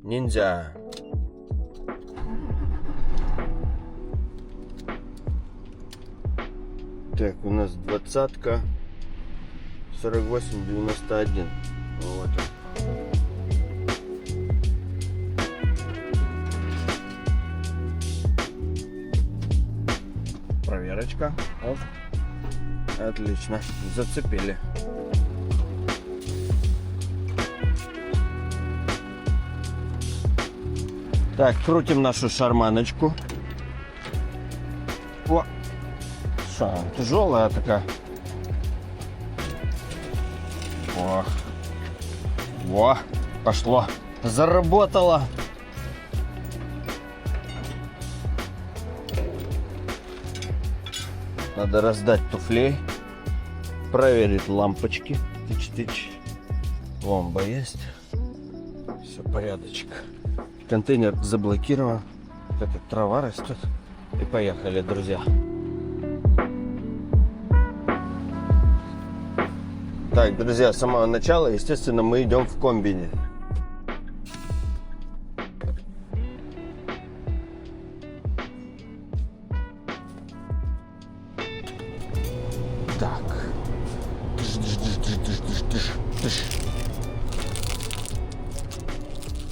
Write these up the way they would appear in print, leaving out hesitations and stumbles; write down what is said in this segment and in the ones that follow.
Ниндзя. Так, у нас 20-ка 48,91. Вот он. Проверочка. Оп. Отлично. Зацепили. Так, крутим нашу шарманочку. О! Что, тяжелая такая. О! Во! Пошло. Заработало. Надо раздать туфлей. Проверить лампочки. Тыч-тыч. Ломба есть. Все, порядочек. Контейнер заблокирован. Вот эта трава растет. И поехали, друзья. Так, друзья, с самого начала, естественно, мы идем в комбине. Так.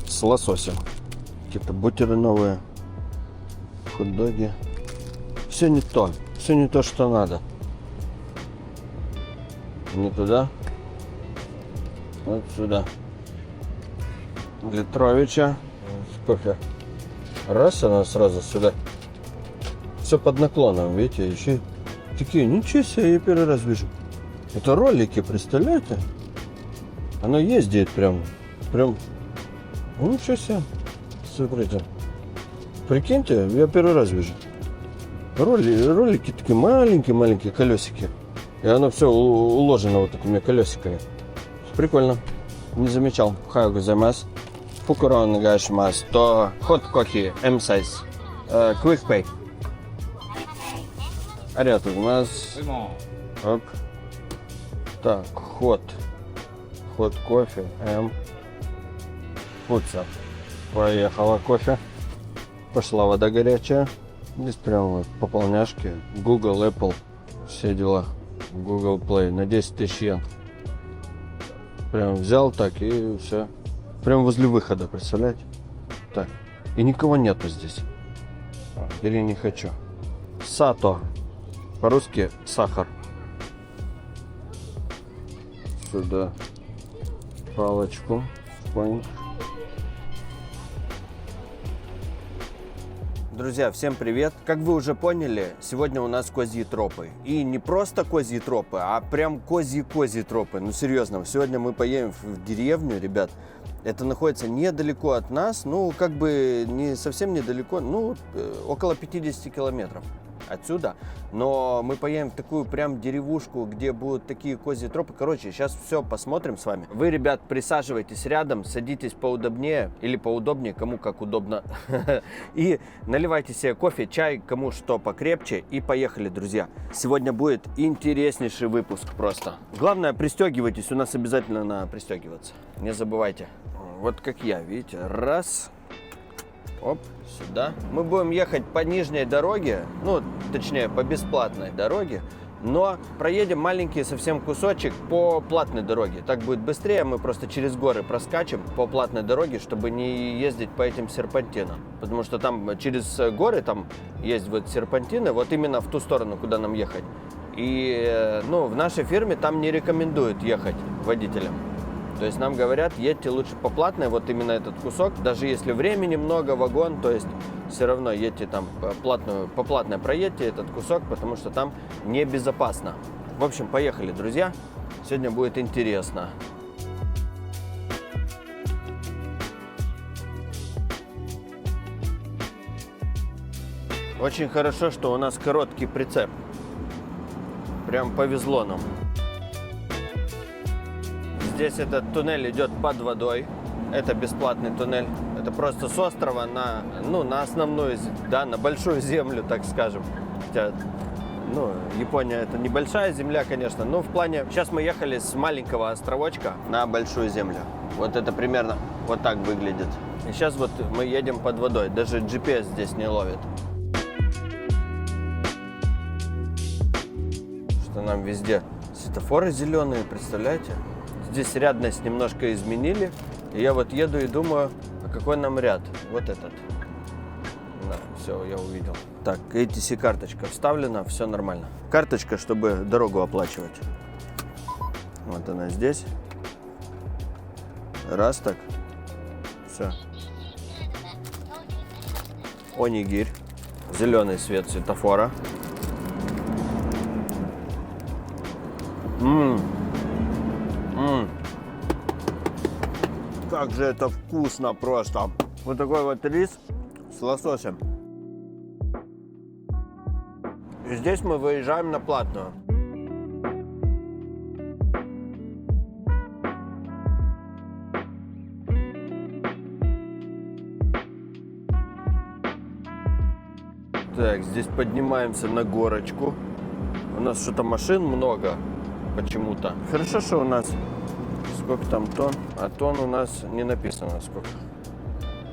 С лососем. Какие-то бутеры новые. Хот-доги. Все не то. Все не то, что надо. Не туда. Вот сюда. Литровича. Кофе. Раз, она сразу сюда. Все под наклоном, видите, еще такие, ничего себе, я первый раз вижу. Это ролики, представляете? Оно ездит прям, ну, ничего себе. Смотрите. Прикиньте, я первый раз вижу. Ролики такие маленькие колесики. И оно все уложено вот такими колесиками. Прикольно. Не замечал. Хаяо гозаймасу. Фукуро нагашимасу. То hot coffee M size. Quick pay. Аригато гозаймасу. Оп. Так, hot кофе M. Пуца. Поехала кофе. Пошла вода горячая. Здесь прям вот пополняшки. Google, Apple. Все дела. Google Play на 10 тысяч йен. Прям взял так и все. Прям возле выхода, представляете? Так. И никого нету здесь. Или не хочу. Сато. По-русски сахар. Сюда. Палочку. Понял. Друзья, всем привет! Как вы уже поняли, сегодня у нас козьи тропы. И не просто козьи тропы, а прям козьи тропы. Ну серьезно, сегодня мы поедем в деревню, ребят. Это находится недалеко от нас, ну как бы не совсем недалеко, ну около 50 километров отсюда. Но мы поедем в такую прям деревушку, где будут такие козьи тропы. Короче, сейчас все посмотрим с вами. Вы, ребят, присаживайтесь рядом, садитесь поудобнее или поудобнее, кому как удобно. И наливайте себе кофе, чай, кому что покрепче. И поехали, друзья. Сегодня будет интереснейший выпуск просто. Главное, пристегивайтесь, у нас обязательно надо пристегиваться. Не забывайте. Вот как я, видите, раз... Оп, сюда. Мы будем ехать по нижней дороге, ну, точнее, по бесплатной дороге, но проедем маленький совсем кусочек по платной дороге. Так будет быстрее, мы просто через горы проскачем по платной дороге, чтобы не ездить по этим серпантинам. Потому что там через горы там есть вот серпантины, вот именно в ту сторону, куда нам ехать. И, ну, в нашей фирме там не рекомендуют ехать водителям. То есть нам говорят, едьте лучше по платной, вот именно этот кусок, даже если времени много, вагон, то есть все равно едьте там по платной проедьте этот кусок, потому что там небезопасно. В общем, поехали, друзья, сегодня будет интересно. Очень хорошо, что у нас короткий прицеп, прям повезло нам. Здесь этот туннель идет под водой. Это бесплатный туннель. Это просто с острова на основную, да, на большую землю, так скажем. Хотя Ну, Япония это небольшая земля, конечно, но в плане... Сейчас мы ехали с маленького островочка на большую землю. Вот это примерно вот так выглядит. И сейчас вот мы едем под водой, даже GPS здесь не ловит. Что нам везде светофоры зеленые, представляете? Здесь рядность немножко изменили. И я вот еду и думаю, а какой нам ряд? Вот этот. Да, все, я увидел. Так, ATC карточка вставлена, все нормально. Карточка, чтобы дорогу оплачивать. Вот она здесь. Раз так. Все. Онигирь. Зеленый свет светофора. Как же это вкусно просто. Вот такой вот рис с лососем. И здесь мы выезжаем на платную. Так, здесь поднимаемся на горочку. У нас что-то машин много почему-то. Хорошо, что у нас... Сколько там тонн? А тонн у нас не написано сколько.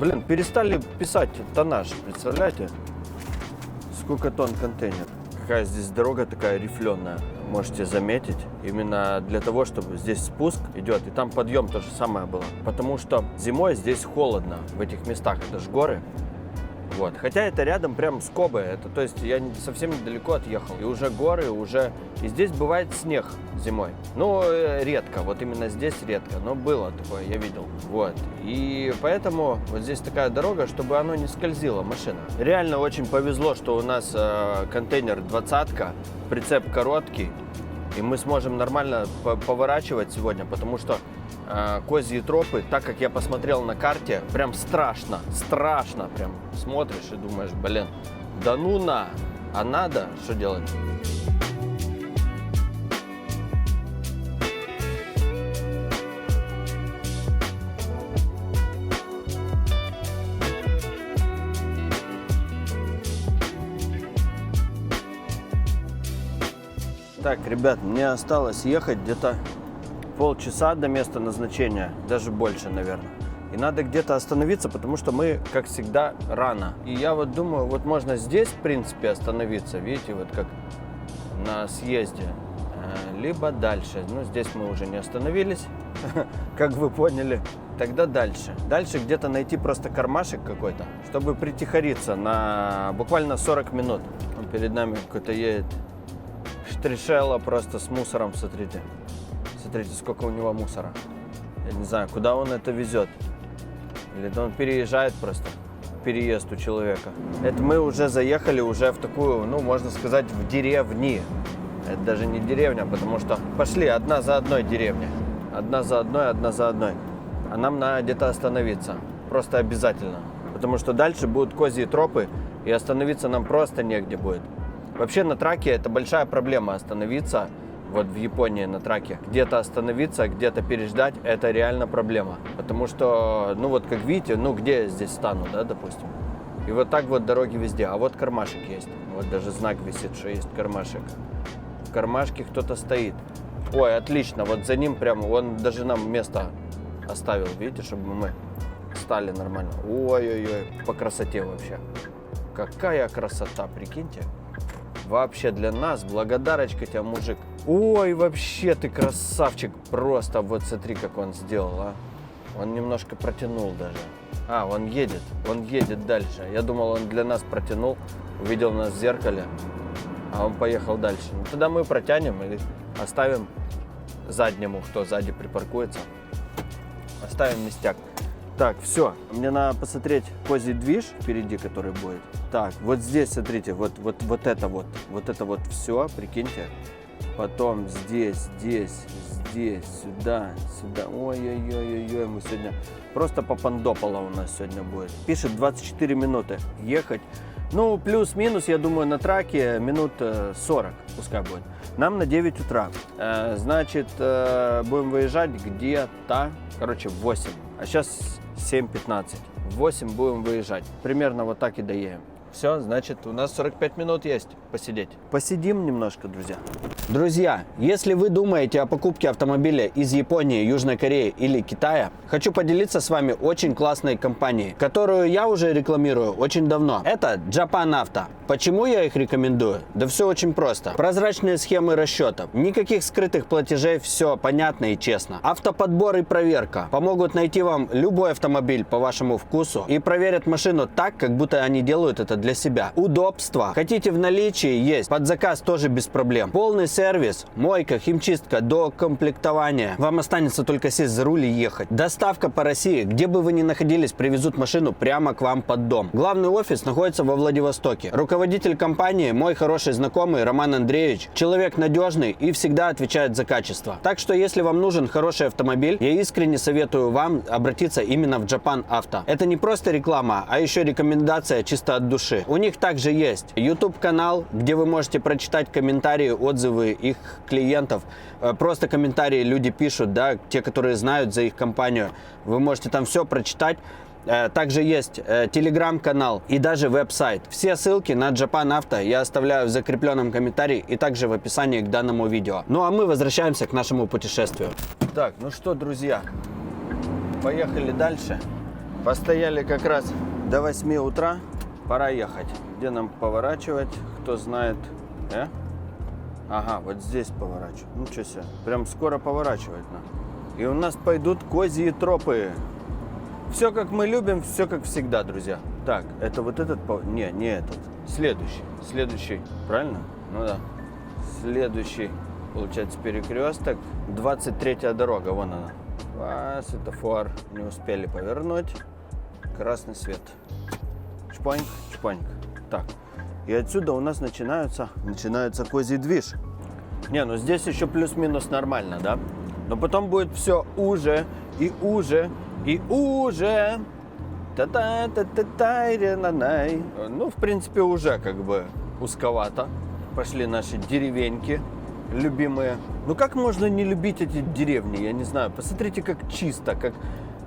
Блин, перестали писать тоннаж, представляете? Сколько тонн контейнер. Какая здесь дорога такая рифленая. Можете заметить. Именно для того, чтобы здесь спуск идет. И там подъем то же самое было. Потому что зимой здесь холодно. В этих местах. Это же горы. Вот. Хотя это рядом прям с Кобе. Это, то есть я совсем недалеко отъехал. И уже горы, уже... И здесь бывает снег зимой. Ну, редко. Вот именно здесь редко. Но было такое, я видел. Вот. И поэтому вот здесь такая дорога, чтобы оно не скользило, машина. Реально очень повезло, что у нас контейнер 20-ка. Прицеп короткий. И мы сможем нормально поворачивать сегодня, потому что козьи тропы, так как я посмотрел на карте, прям страшно, страшно прям смотришь и думаешь, блин, да ну на, а надо, что делать? Так, ребят, мне осталось ехать где-то полчаса до места назначения, даже больше, наверное. И надо где-то остановиться, потому что мы, как всегда, рано. И я вот думаю, вот можно здесь, в принципе, остановиться, видите, вот как на съезде, либо дальше. Ну, здесь мы уже не остановились, как вы поняли. Тогда дальше. Дальше где-то найти просто кармашек какой-то, чтобы притихариться на буквально 40 минут. Перед нами какой-то едет штришелло просто с мусором, смотрите. Смотрите, сколько у него мусора. Я не знаю, куда он это везет. Или он переезжает просто. Переезд у человека. Это мы уже заехали уже в такую, ну, можно сказать, в деревни. Это даже не деревня, потому что пошли одна за одной деревня. Одна за одной, одна за одной. А нам надо где-то остановиться. Просто обязательно. Потому что дальше будут козьи тропы, и остановиться нам просто негде будет. Вообще на траке это большая проблема остановиться. Вот в Японии на траке. Где-то остановиться, где-то переждать, это реально проблема. Потому что, ну вот как видите, ну где я здесь стану, да, допустим. И вот так вот дороги везде. А вот кармашек есть. Вот даже знак висит, что есть кармашек. В кармашке кто-то стоит. Ой, отлично, вот за ним прямо, он даже нам место оставил, видите, чтобы мы стали нормально. Ой-ой-ой, по красоте вообще. Какая красота, прикиньте. Вообще для нас благодарочка тебе, мужик. Ой, вообще ты красавчик. Просто вот смотри, как он сделал, а. Он немножко протянул даже. А, он едет дальше. Я думал, он для нас протянул, увидел нас в зеркале, а он поехал дальше. Ну, тогда мы протянем или оставим заднему, кто сзади припаркуется. Оставим местяк. Так, все. Мне надо посмотреть козий движ впереди, который будет. Так, вот здесь, смотрите, вот это вот все, прикиньте. Потом здесь, сюда. Ой-ой-ой-ой, мы сегодня просто попандопало у нас сегодня будет. Пишет 24 минуты ехать. Ну, плюс-минус, я думаю, на траке минут 40 пускай будет. Нам на 9 утра. Значит, будем выезжать где-то, короче, в 8. А сейчас 7:15. В 8 будем выезжать. Примерно вот так и доедем. Все, значит, у нас 45 минут есть посидеть. Посидим немножко, друзья. Друзья, если вы думаете о покупке автомобиля из Японии, Южной Кореи или Китая, хочу поделиться с вами очень классной компанией, которую я уже рекламирую очень давно. Это Japan Auto. Почему я их рекомендую? Да все очень просто. Прозрачные схемы расчетов, никаких скрытых платежей, все понятно и честно. Автоподбор и проверка помогут найти вам любой автомобиль по вашему вкусу и проверят машину так, как будто они делают это для себя. Удобство. Хотите в наличии? Есть. Под заказ тоже без проблем. Полный сервис, мойка, химчистка до комплектования. Вам останется только сесть за руль и ехать. Доставка по России. Где бы вы ни находились, привезут машину прямо к вам под дом. Главный офис находится во Владивостоке. Руководитель компании, мой хороший знакомый Роман Андреевич, человек надежный и всегда отвечает за качество. Так что, если вам нужен хороший автомобиль, я искренне советую вам обратиться именно в Japan Auto. Это не просто реклама, а еще рекомендация чисто от души. У них также есть YouTube-канал, где вы можете прочитать комментарии, отзывы их клиентов. Просто комментарии люди пишут, да, те, которые знают за их компанию. Вы можете там все прочитать. Также есть телеграм-канал и даже веб-сайт. Все ссылки на Japan Auto я оставляю в закрепленном комментарии и также в описании к данному видео. Ну а мы возвращаемся к нашему путешествию. Так, ну что, друзья, поехали дальше. Постояли как раз до 8 утра. Пора ехать. Где нам поворачивать? Кто знает? Ага, вот здесь поворачивать. Ну что себе, прям скоро поворачивать надо. И у нас пойдут козьи тропы. Все как мы любим, все как всегда, друзья. Так, это вот этот... Не этот. Следующий. Правильно? Ну да. Следующий, получается, перекресток. 23-я дорога, вон она. Светофор. Не успели повернуть. Красный свет. Чпаньк. Так. И отсюда у нас начинается козий движ. Не, ну здесь еще плюс-минус нормально, да? Но потом будет все уже и уже. И уже. Та-та-та-та-та-ра-на-най. Ну, в принципе, уже как бы узковато. Пошли наши деревеньки любимые. Ну, как можно не любить эти деревни? Я не знаю. Посмотрите, как чисто, как...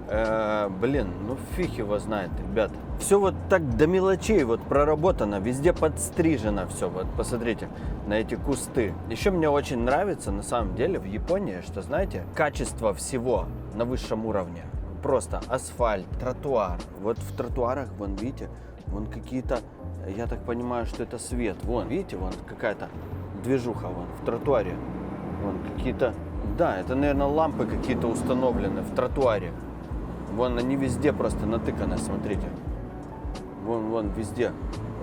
ну фиг его знает, ребят. Все вот так до мелочей вот проработано, везде подстрижено все. Вот посмотрите на эти кусты. Еще мне очень нравится на самом деле в Японии, что, знаете, качество всего на высшем уровне. Просто асфальт, тротуар. Вот в тротуарах, вон, видите, вон какие-то, я так понимаю, что это свет. Вон, видите, вон какая-то движуха вон в тротуаре. Вон какие-то, да, это, наверное, лампы какие-то установлены в тротуаре. Вон они везде просто натыканы, смотрите. Вон, везде.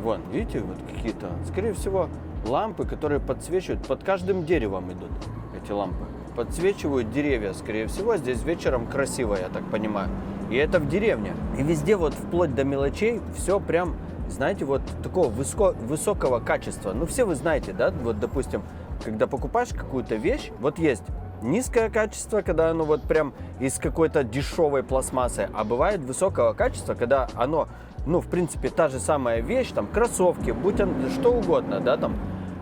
Вон, видите, вот какие-то, скорее всего, лампы, которые подсвечивают, под каждым деревом идут эти лампы. Подсвечивают деревья, скорее всего, здесь вечером красиво, я так понимаю. И это в деревне. И везде вот вплоть до мелочей все прям, знаете, вот такого высокого качества. Ну, все вы знаете, да, вот, допустим, когда покупаешь какую-то вещь, вот есть низкое качество, когда оно вот прям из какой-то дешевой пластмассы, а бывает высокого качества, когда оно, ну, в принципе, та же самая вещь, там, кроссовки, будь он что угодно, да, там,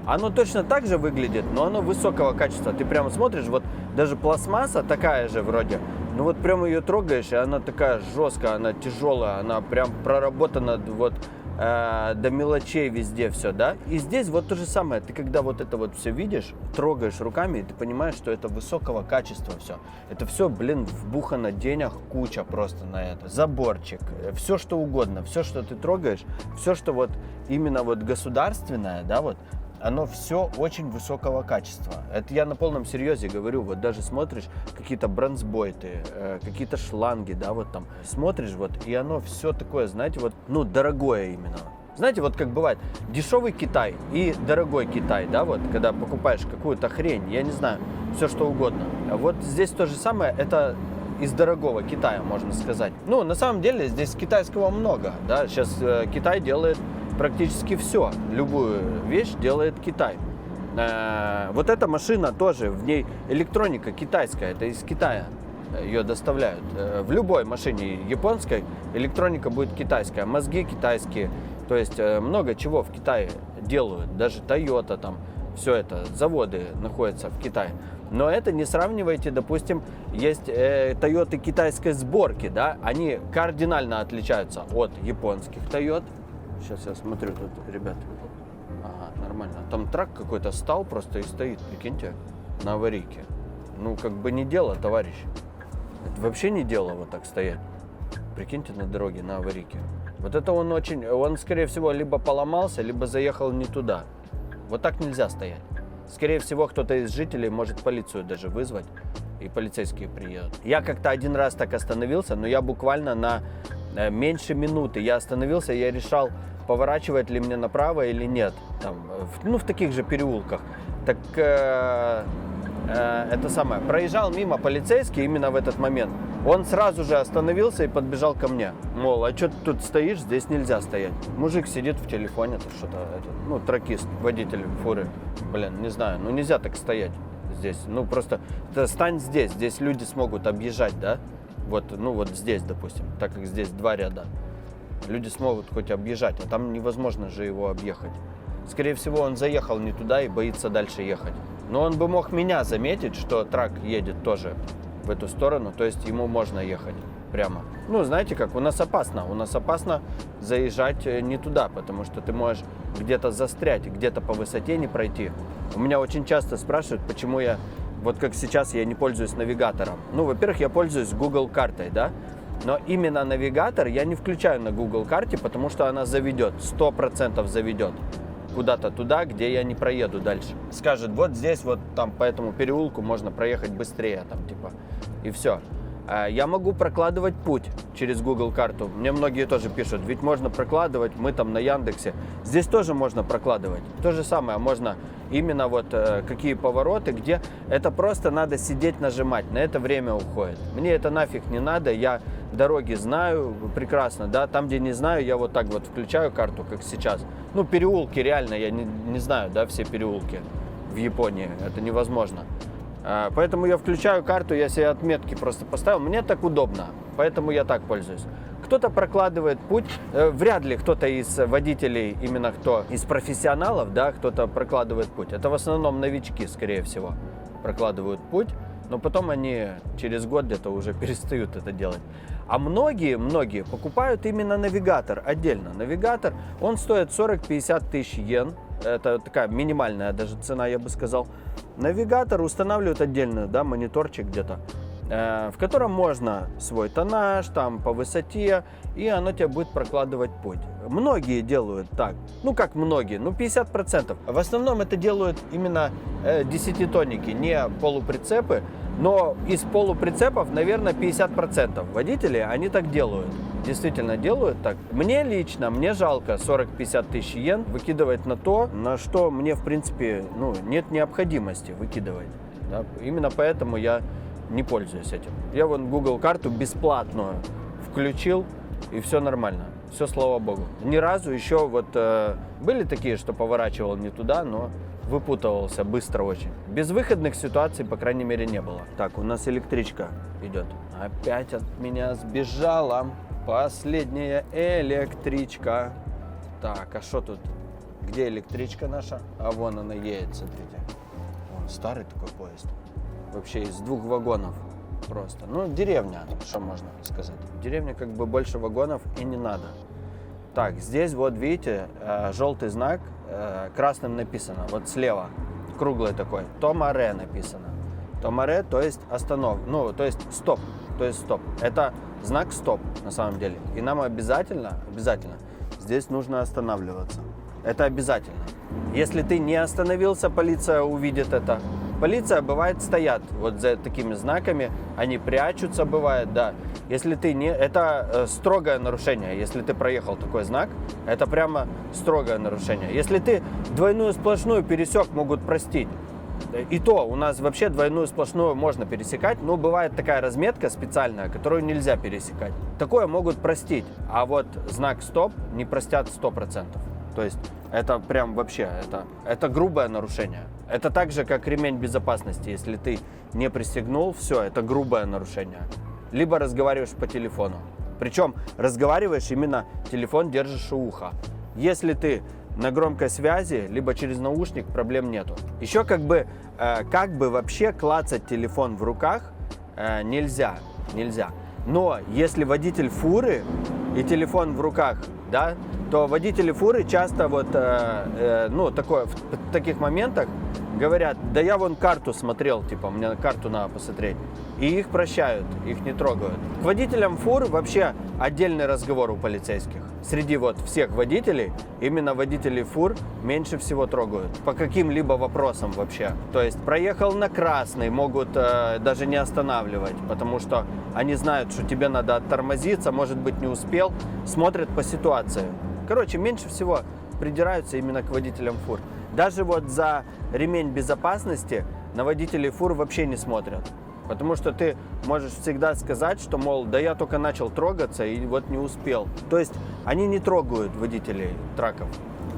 оно точно так же выглядит, но оно высокого качества. Ты прямо смотришь, вот даже пластмасса такая же вроде, но вот прямо ее трогаешь, и она такая жесткая, она тяжелая, она прям проработана вот до мелочей везде все, да. И здесь вот то же самое. Ты когда вот это вот все видишь, трогаешь руками, и ты понимаешь, что это высокого качества все. Это все, блин, вбухано денег куча просто на это. Заборчик, все что угодно, все, что ты трогаешь, все, что вот именно вот государственное, да, вот, оно все очень высокого качества. Это я на полном серьезе говорю. Вот даже смотришь какие-то бронзбойты, какие-то шланги, да, вот там смотришь, вот, и оно все такое, знаете, вот, ну, дорогое именно. Знаете, вот как бывает, дешевый Китай и дорогой Китай, да, вот, когда покупаешь какую-то хрень, я не знаю, все что угодно. А вот здесь то же самое, это из дорогого Китая, можно сказать. Ну, на самом деле, здесь китайского много, да, сейчас Китай делает практически все, любую вещь делает Китай. Вот эта машина тоже, в ней электроника китайская, это из Китая ее доставляют. В любой машине японской электроника будет китайская, мозги китайские, то есть много чего в Китае делают, даже Toyota там, все это, заводы находятся в Китае. Но это не сравнивайте, допустим, есть Toyota китайской сборки, да, они кардинально отличаются от японских Toyota. Сейчас я смотрю тут, ребят. Ага, нормально. Там трак какой-то стал просто и стоит, прикиньте, на аварийке. Ну, как бы не дело, товарищ. Это вообще не дело вот так стоять. Прикиньте, на дороге, на аварийке. Вот это он, скорее всего, либо поломался, либо заехал не туда. Вот так нельзя стоять. Скорее всего, кто-то из жителей может полицию даже вызвать, и полицейские приедут. Я как-то один раз так остановился, но я буквально на меньше минуты. Я остановился, я решал, поворачивать ли мне направо или нет. Там, в таких же переулках. Так это самое. Проезжал мимо полицейский именно в этот момент. Он сразу же остановился и подбежал ко мне. Мол, а что ты тут стоишь? Здесь нельзя стоять. Мужик сидит в телефоне, тракист, водитель фуры. Блин, не знаю, нельзя так стоять здесь. Просто стань здесь люди смогут объезжать, да? Вот здесь, допустим, так как здесь 2 ряда. Люди смогут хоть объезжать, а там невозможно же его объехать. Скорее всего, он заехал не туда и боится дальше ехать. Но он бы мог меня заметить, что трак едет тоже в эту сторону, то есть ему можно ехать прямо. Знаете как, у нас опасно заезжать не туда, потому что ты можешь где-то застрять, где-то по высоте не пройти. У меня очень часто спрашивают, почему я, вот как сейчас, я не пользуюсь навигатором. Во-первых, я пользуюсь Google картой, да, но именно навигатор я не включаю на Google карте, потому что она заведет, 100% заведет куда-то туда, где я не проеду дальше. Скажет, вот здесь, вот там по этому переулку можно проехать быстрее, и все. Я могу прокладывать путь через Google карту. Мне многие тоже пишут, ведь можно прокладывать, мы там на Яндексе. Здесь тоже можно прокладывать. То же самое, можно именно какие повороты, где это просто надо сидеть, нажимать. На это время уходит. Мне это нафиг не надо, я дороги знаю прекрасно, да, там, где не знаю, я вот так вот включаю карту, как сейчас. Переулки реально, я не знаю, да, все переулки в Японии, это невозможно. Поэтому я включаю карту, я себе отметки просто поставил. Мне так удобно, поэтому я так пользуюсь. Кто-то прокладывает путь, вряд ли кто-то из водителей, именно кто из профессионалов, да, кто-то прокладывает путь. Это в основном новички, скорее всего, прокладывают путь, но потом они через год где-то уже перестают это делать. А многие покупают именно навигатор отдельно. Навигатор, он стоит 40-50 тысяч йен. Это такая минимальная даже цена, я бы сказал. Навигатор устанавливают отдельно, да, мониторчик где-то, в котором можно свой тоннаж, там по высоте, и оно тебе будет прокладывать путь. Многие делают так. Как многие? 50%. В основном это делают именно десятитонники, не полуприцепы. Но из полуприцепов, наверное, 50% водителей, они так делают. Действительно делают так. Мне лично, мне жалко 40-50 тысяч йен выкидывать на то, на что мне, в принципе, нет необходимости выкидывать. Да? Именно поэтому я не пользуюсь этим. Я Google карту бесплатную включил, и все нормально. Все, слава богу. Ни разу еще были такие, что поворачивал не туда, но выпутывался быстро очень. Безвыходных ситуаций, по крайней мере, не было. Так, у нас электричка идет. Опять от меня сбежала последняя электричка. Так, а что тут? Где электричка наша? А вон она едет, смотрите. Вон старый такой поезд. Вообще из 2 вагонов просто. Деревня, что можно сказать. В деревне как бы больше вагонов и не надо. Так, здесь видите, желтый знак, красным написано, слева, круглый такой, Томаре написано. Томаре, то есть то есть стоп. Это знак стоп на самом деле. И нам обязательно здесь нужно останавливаться. Это обязательно. Если ты не остановился, полиция увидит это. Полиция, бывает, стоят за такими знаками, они прячутся, бывает, да. Если ты не... Это строгое нарушение. Если ты проехал такой знак, это прямо строгое нарушение. Если ты двойную сплошную пересек, могут простить. И то у нас вообще двойную сплошную можно пересекать, но бывает такая разметка специальная, которую нельзя пересекать. Такое могут простить, а знак стоп не простят 100%. То есть это прям вообще, это грубое нарушение. Это так же, как ремень безопасности. Если ты не пристегнул, все, это грубое нарушение. Либо разговариваешь по телефону. Причем разговариваешь именно, телефон держишь у уха. Если ты на громкой связи, либо через наушник, проблем нету. Еще как бы вообще клацать телефон в руках нельзя. Но если водитель фуры и телефон в руках, да, то водители фуры часто вот, ну, в таких моментах говорят, да я вон карту смотрел, типа, мне на карту надо посмотреть. И их прощают, их не трогают. К водителям фур вообще отдельный разговор у полицейских. Среди вот всех водителей, именно водителей фур меньше всего трогают. По каким-либо вопросам вообще. То есть проехал на красный, могут даже не останавливать, потому что они знают, что тебе надо оттормозиться, может быть не успел, смотрят по ситуации. Короче, меньше всего придираются именно к водителям фур. Даже вот за ремень безопасности на водителей фур вообще не смотрят. Потому что ты можешь всегда сказать, что, мол, да я только начал трогаться и вот не успел. То есть они не трогают водителей траков.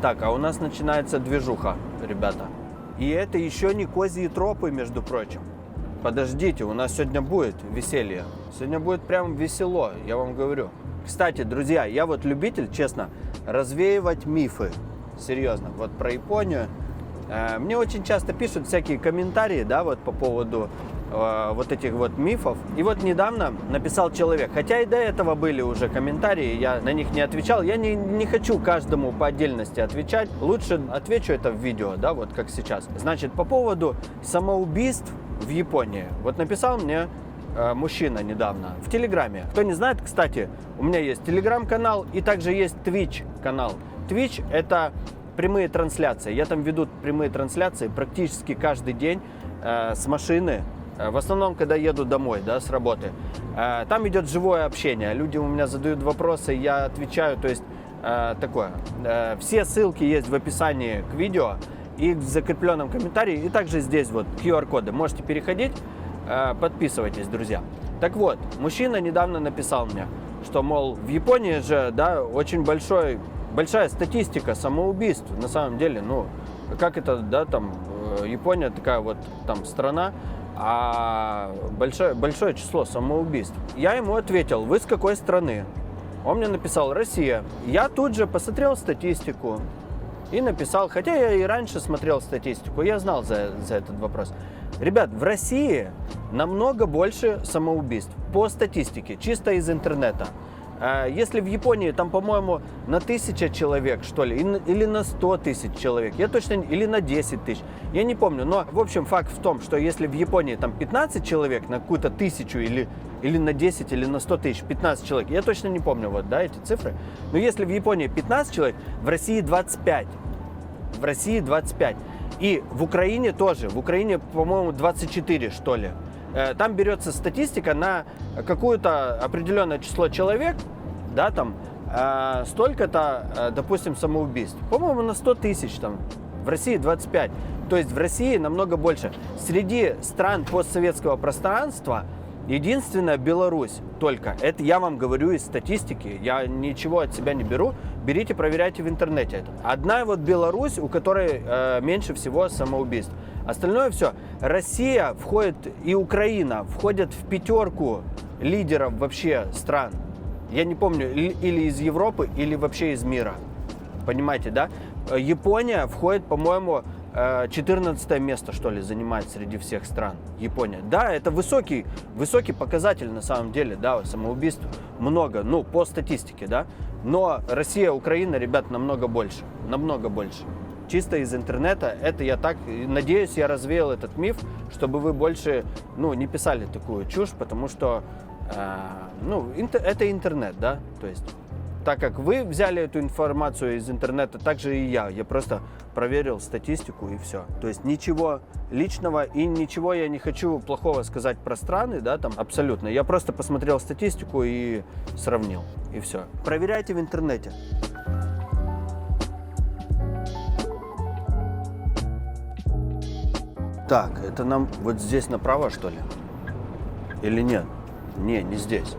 Так, а у нас начинается движуха, ребята. И это еще не козьи тропы, между прочим. Подождите, у нас сегодня будет веселье. Сегодня будет прям весело, я вам говорю. Кстати, друзья, я вот любитель, честно, развеивать мифы. Серьезно, вот про Японию. Мне очень часто пишут всякие комментарии, да, вот по поводу вот этих вот мифов. И вот недавно написал человек, хотя и до этого были уже комментарии, я на них не отвечал. Я не хочу каждому по отдельности отвечать. Лучше отвечу это в видео, да, вот как сейчас. Значит, по поводу самоубийств в Японии. Вот написал мне мужчина недавно в Телеграме. Кто не знает, кстати, у меня есть Телеграм-канал и также есть Twitch-канал. Twitch — это прямые трансляции. Я там веду прямые трансляции практически каждый день с машины. В основном, когда еду домой, да, с работы. Там идет живое общение. Люди у меня задают вопросы, я отвечаю. То есть такое. Все ссылки есть в описании к видео и в закрепленном комментарии. И также здесь вот QR-коды. Можете переходить, подписывайтесь, друзья. Так вот, мужчина недавно написал мне, что, мол, в Японии же, да, очень большая статистика самоубийств. На самом деле, ну, как это, да, там, Япония такая вот там страна, а большое число самоубийств. Я ему ответил, вы с какой страны? Он мне написал, Россия. Я тут же посмотрел статистику и написал, хотя я и раньше смотрел статистику, я знал за этот вопрос. Ребят, в России намного больше самоубийств по статистике, чисто из интернета. Если в Японии там, по-моему, на 1000 человек, что ли, или на 100 тысяч человек, я точно, или на 10 тысяч, я не помню, но, в общем, факт в том, что если в Японии там 15 человек на какую-то 1000 или на 10, или на 100 тысяч, 15 человек, я точно не помню, вот, да, эти цифры, но если в Японии 15 человек, в России 25, в России 25, и в Украине тоже, в Украине, по-моему, 24, что ли. Там берется статистика на какое-то определенное число человек, да, там, столько-то, допустим, самоубийств. По-моему, на 100 тысяч там, в России 25. То есть в России намного больше. Среди стран постсоветского пространства единственная Беларусь только. Это я вам говорю из статистики, я ничего от себя не беру. Берите, проверяйте в интернете это. Одна вот Беларусь, у которой меньше всего самоубийств. Остальное все. Россия входит и Украина входят в 5 лидеров вообще стран. Я не помню, или из Европы, или вообще из мира. Понимаете, да? Япония входит, по-моему, 14 место, что ли, занимает среди всех стран. Япония. Да, это высокий показатель на самом деле, да, самоубийств много, ну, по статистике, да. Но Россия, Украина, ребят, намного больше. Намного больше. Чисто из интернета, это я так, надеюсь, я развеял этот миф, чтобы вы больше, ну, не писали такую чушь, потому что, ну, это интернет, да, то есть, так как вы взяли эту информацию из интернета, так же и я просто проверил статистику и все. То есть ничего личного и ничего я не хочу плохого сказать про страны, да, там, абсолютно. Я просто посмотрел статистику и сравнил, и все. Проверяйте в интернете. Так, это нам вот здесь направо, что ли? Или нет? Не здесь,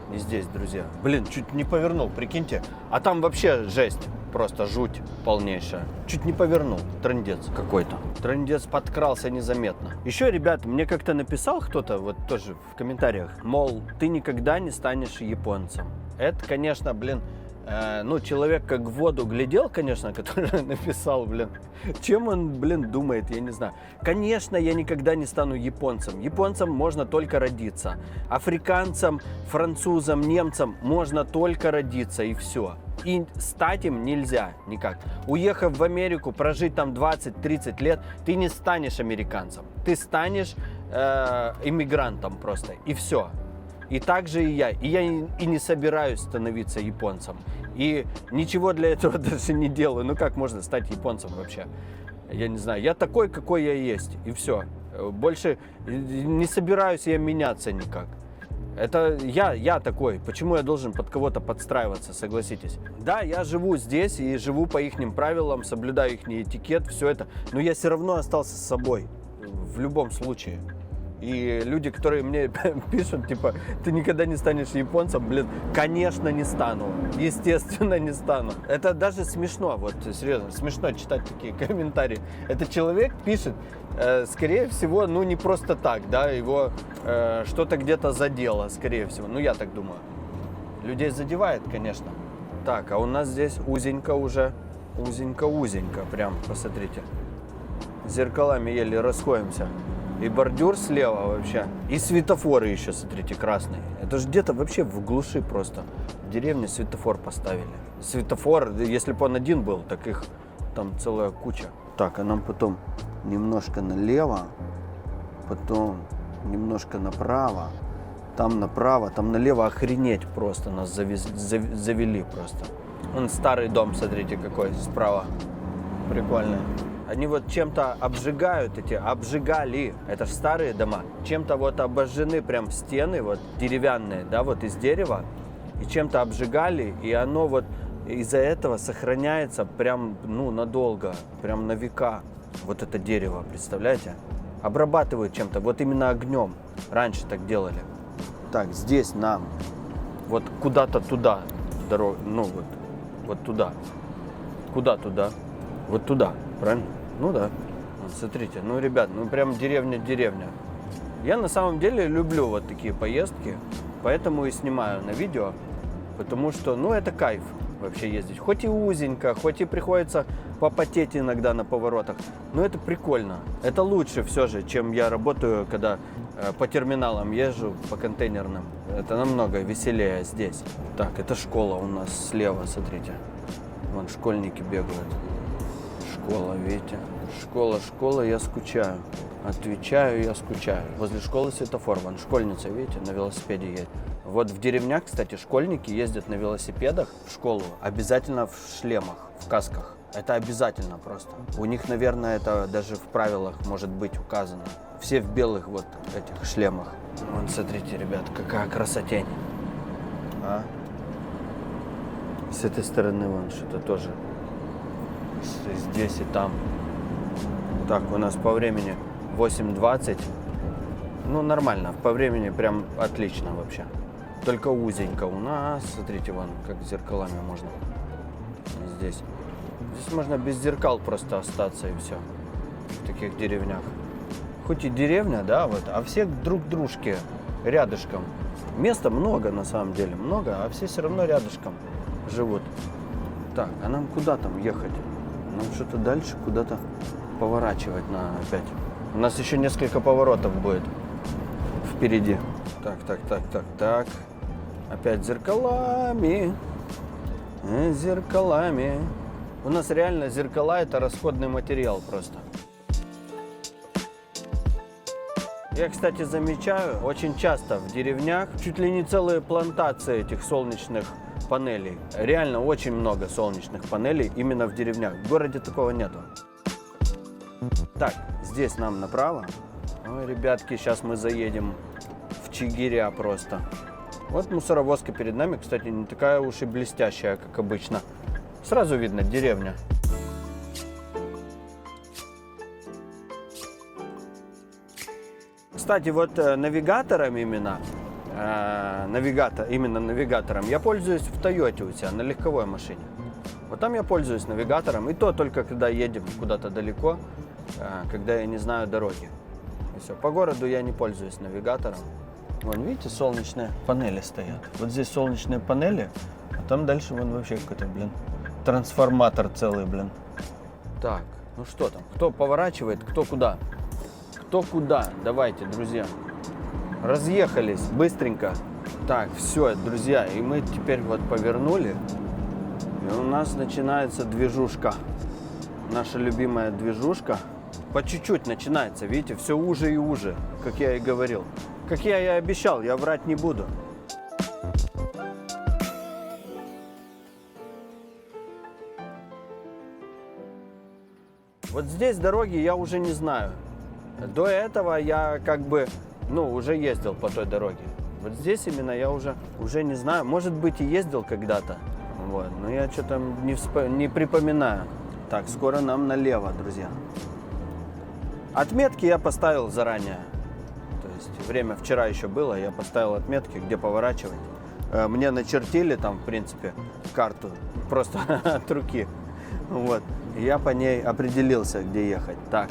друзья. Блин, чуть не повернул, прикиньте. А там вообще жесть, просто жуть полнейшая. Чуть не повернул, трындец какой-то. Трындец подкрался незаметно. Еще, ребят, мне как-то написал кто-то, вот тоже в комментариях, мол, ты никогда не станешь японцем. Это, конечно, блин, Ну, человек как в воду глядел, конечно, который написал, блин. Чем он, блин, думает, я не знаю. Конечно, я никогда не стану японцем. Японцам можно только родиться. Африканцам, французам, немцам можно только родиться, и все. И стать им нельзя никак. Уехав в Америку, прожить там 20-30 лет, ты не станешь американцем. Ты станешь иммигрантом просто, и все. И так же и я. И я и не собираюсь становиться японцем. И ничего для этого даже не делаю. Ну как можно стать японцем вообще? Я не знаю. Я такой, какой я есть. И все. Больше не собираюсь я меняться никак. Это я такой. Почему я должен под кого-то подстраиваться, согласитесь? Да, я живу здесь и живу по ихним правилам, соблюдаю их этикет, все это. Но я все равно остался с собой. В любом случае. И люди, которые мне пишут, типа, ты никогда не станешь японцем, блин, конечно, не стану. Естественно, не стану. Это даже смешно, вот, серьезно, смешно читать такие комментарии. Этот человек пишет, скорее всего, ну, не просто так, да, его что-то где-то задело, скорее всего. Ну, я так думаю. Людей задевает, конечно. Так, а у нас здесь узенько уже, узенько-узенько, прям, посмотрите. Зеркалами еле расходимся. И бордюр слева вообще. И светофоры еще, смотрите, красные. Это же где-то вообще в глуши просто. В деревне светофор поставили. Светофор, если бы он один был, так их там целая куча. Так, а нам потом немножко налево, потом немножко направо, там направо, там налево, охренеть просто. Нас завели просто. Вон старый дом, смотрите, какой справа. Прикольный. Они вот чем-то обжигают обжигали, это же старые дома, чем-то вот обожжены прям стены, вот деревянные, да, вот из дерева, и чем-то обжигали, и оно вот из-за этого сохраняется прям, ну, надолго, прям на века, вот это дерево, представляете? Обрабатывают чем-то, вот именно огнем, раньше так делали. Так, здесь нам вот куда-то туда дорога, ну вот туда, куда туда? Вот туда, правильно? Ну да. Вот, смотрите, ну, ребят, ну прям деревня-деревня. Я на самом деле люблю вот такие поездки, поэтому и снимаю на видео, потому что, ну, это кайф вообще ездить. Хоть и узенько, хоть и приходится попотеть иногда на поворотах, но это прикольно. Это лучше все же, чем я работаю, когда по терминалам езжу, по контейнерным. Это намного веселее здесь. Так, это школа у нас слева, смотрите. Вон школьники бегают. Школа, видите? Школа, я скучаю. Отвечаю, я скучаю. Возле школы светофор. Вон школьница, видите, на велосипеде едет. Вот в деревнях, кстати, школьники ездят на велосипедах в школу обязательно в шлемах, в касках. Это обязательно просто. У них, наверное, это даже в правилах может быть указано. Все в белых вот этих шлемах. Вон, смотрите, ребят, какая красотень. А? С этой стороны вон что-то тоже. Здесь и там. Так, у нас по времени 8:20. Ну, нормально, по времени прям отлично вообще. Только узенько у нас. Смотрите, вон, как зеркалами можно. Здесь. Здесь можно без зеркал просто остаться и все. В таких деревнях. Хоть и деревня, да, вот, а все друг к дружке рядышком. Места много на самом деле, много, а все равно рядышком живут. Так, а нам куда там ехать? Нам что-то дальше куда-то поворачивать надо опять. У нас еще несколько поворотов будет впереди. Так. Опять зеркалами. Зеркалами. У нас реально зеркала — это расходный материал просто. Я, кстати, замечаю, очень часто в деревнях чуть ли не целые плантации этих солнечных панелей. Реально очень много солнечных панелей именно в деревнях. В городе такого нету. Так, здесь нам направо. Ой, ребятки, сейчас мы заедем в Чигиря просто. Вот мусоровозка перед нами, кстати, не такая уж и блестящая, как обычно. Сразу видно, деревня. Кстати, вот навигатором именно навигатором я пользуюсь в Тойоте у себя, на легковой машине. Вот там я пользуюсь навигатором, и то только когда едем куда-то далеко, когда я не знаю дороги. И все. По городу я не пользуюсь навигатором. Вон, видите, солнечные панели стоят. Вот здесь солнечные панели, там дальше вон вообще какой-то, блин, трансформатор целый, блин. Так, ну что там? Кто поворачивает, кто куда? Кто куда? Давайте, друзья. Разъехались быстренько. Так, все, друзья, и мы теперь вот повернули. И у нас начинается движушка. Наша любимая движушка. По чуть-чуть начинается, видите, все уже и уже, как я и говорил. Как я и обещал, я врать не буду. Вот здесь дороги я уже не знаю. До этого я как бы, уже ездил по той дороге. Вот здесь именно я уже не знаю. Может быть, и ездил когда-то. Вот, но я что-то не припоминаю. Так, скоро нам налево, друзья. Отметки я поставил заранее. То есть время вчера еще было, я поставил отметки, где поворачивать. Мне начертили там, в принципе, карту просто от руки. Вот. И я по ней определился, где ехать. Так.